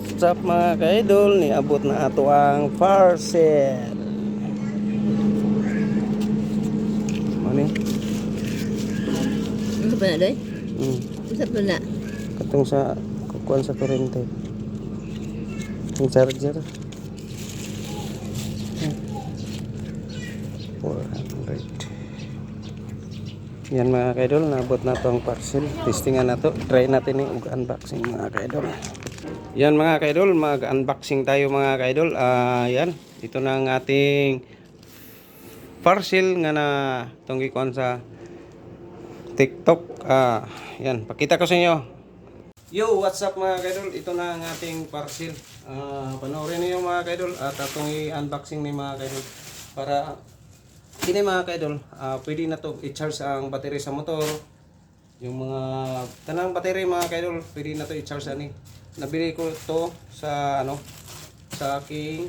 what's up mga kaidol? Niabot na ato ang parcel. Mani? Ano pa na doy? Isa pa na. Katong sa kukuan sa kurente. Yung charger. 400. Yan mga kaidol, naabot na to ang parcel. Testingan na to. Try natin yung unboxing mga kaidol. Yan mga kaidol, mag-unboxing tayo mga kaidol. Yan, ito na ang ating parcel nga na tunggi kuan sa TikTok. Yan, pakita ko sa inyo. Yo, what's up mga kaidol? Ito na ang ating parcel. Panoorin niyo mga kaidol at atong i-unboxing ni mga kaidol para kini mga kaidol, pwede na to i-charge ang battery sa motor. Yung mga tanang battery mga kaidol, pwede na to i-charge ani. Nabili ko to sa sa aking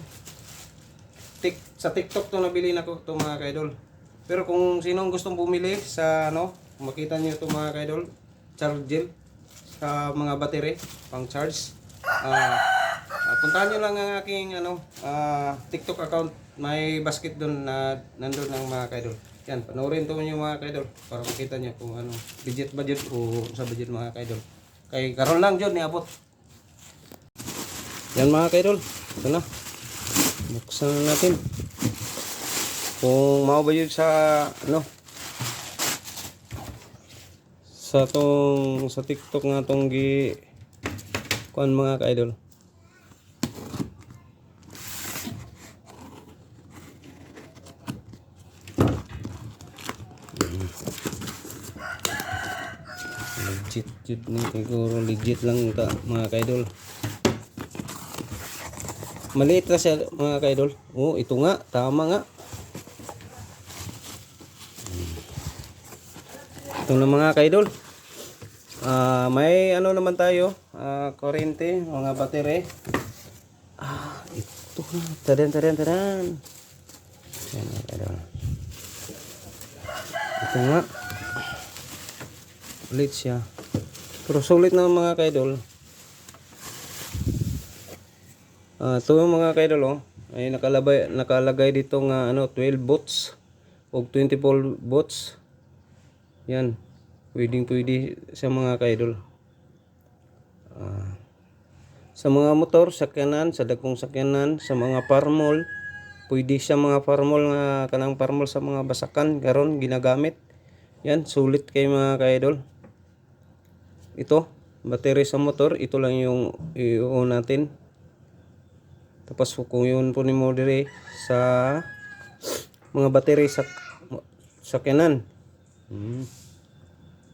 sa TikTok to, nabili na ko to mga kaidol. Pero kung sinong gustong bumili sa makita niyo to mga kaidol, charger sa mga battery pang charge. Puntahan niyo lang ang aking TikTok account. May basket doon na nandoon ng mga kaidol. Yan, panoorin to niyo mga kaidol para makita niyo kung budget o sa budget mga kaidol. Kay karon lang jud niabot. Yan mga kaidol, ito na. Buksan na natin. Kung mao ba yun sa sa TikTok nga tong kuan mga kaidol. Legit ni siguro, legit lang ta mga kaidol. Maliit na siya mga kaidol. Ito nga, tama nga. Ito na mga kaidol. May naman tayo, kuryente, mga battery. Ito na. Tadan. Yan mga kaidol. Ito nga. Ulit siya. Pero sulit na mga kaidol. Ito yung mga kaidol ay nakalagay dito nga 12 volts o 24 volts. Yan, pwede sa mga kaidol. Sa mga motor, sakyanan, sa dagkong sakyanan, sa mga farmol, pwede sa mga farmol nga kanang farmol sa mga basakan karon ginagamit. Yan, sulit kay mga kaidol. Ito, battery sa motor, ito lang yung i-on natin. Tapos kung yun po ni mo dire sa mga battery sa sakyanan.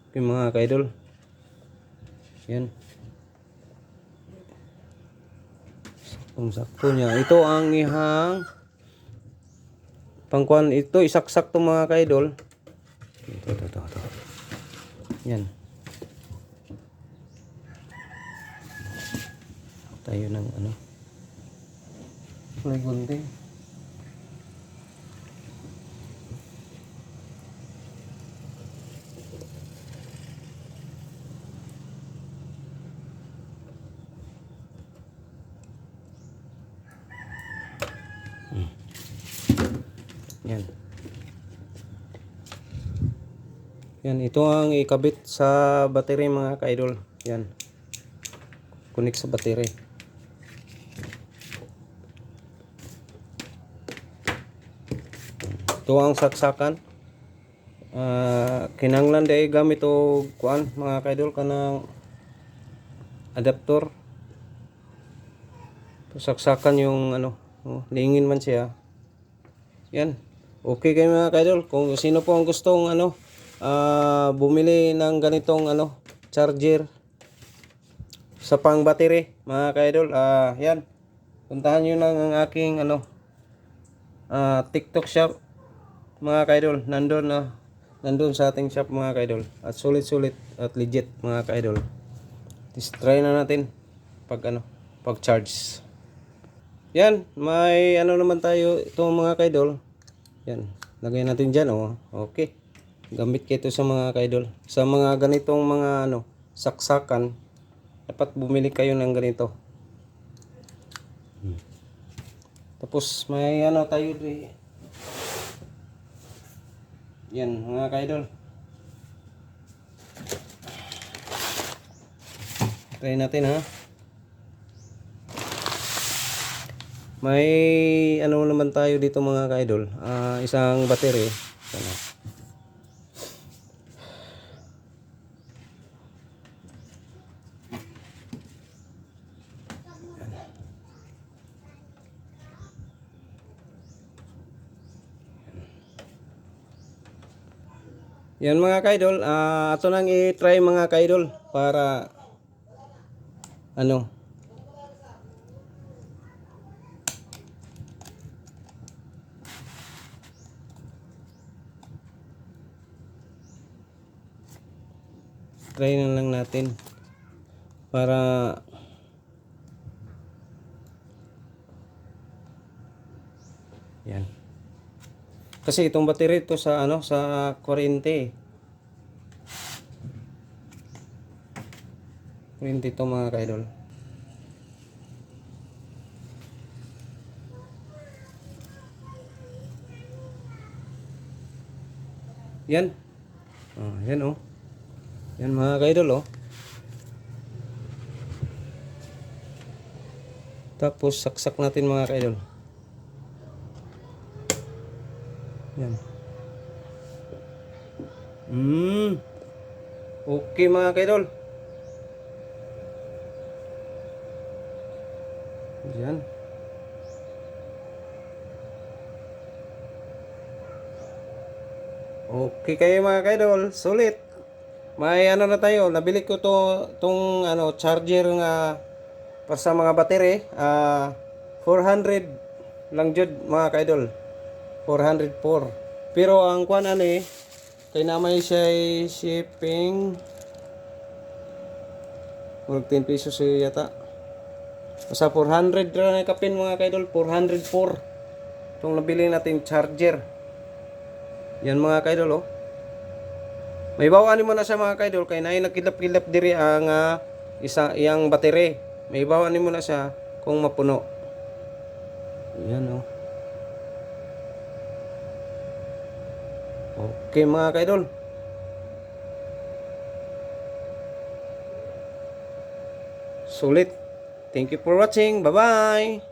Okay mga kaidol. Yan. Sakto niya. Ito ang ihang pangkuan, ito isaksak to mga kaidol. Ito. Yan. Tayo ng may gunting. Yan, ito ang ikabit sa battery mga kaidol. Yan. Connect sa battery. Ito ang saksakan. Kinanglan day gamit o kuan mga kaidol kanang adapter. Saksakan yung liingin man siya. Yan. Okay kayo mga kaidol. Kung sino po ang gustong bumili ng ganitong charger sa pang battery mga kaidol, yan. Puntahan niyo lang ang aking TikTok shop mga kaidol. Nandun sa ating shop mga kaidol. At sulit at legit mga kaidol. Try na natin pag charge. Yan, may naman tayo ito mga kaidol. Yan, lagay natin dyan okay. Gamit kayo ito sa mga kaidol. Sa mga ganitong mga saksakan, dapat bumili kayo ng ganito. Tapos may ano tayo di. Yan mga kaidol. Try natin ha. May ano naman tayo dito mga kaidol. Isang battery. Sana. Yan mga kaidol, ato nang i-try mga kaidol para ano. Try na lang natin para yan. Kasi itong battery to sa ano sa kuryente. Kuryente to mga kaidol. Yan. Yan oh. Yan mga kaidol oh. Tapos saksak natin mga kaidol. Yan. Okay mga kaidol. Yan. Okay kayo mga kaidol, sulit. May ano na tayo, nabili ko tong ano charger nga para sa mga battery, 400 lang jud mga kaidol. 404. Pero ang kuan ani kay na may siya shipping murag 10 pesos yata. Sa 400 ra na kapin mga kaidol, 404. Itong nabili natin charger. Yan mga kaidol oh. May bawaan mo na sa mga kaidol kay naay nagkilap-kilap diri ang isa iyang battery. May bawaan mo na siya kung mapuno. Yan oh. Okay mga kaidol. Sulit. Thank you for watching. Bye-bye.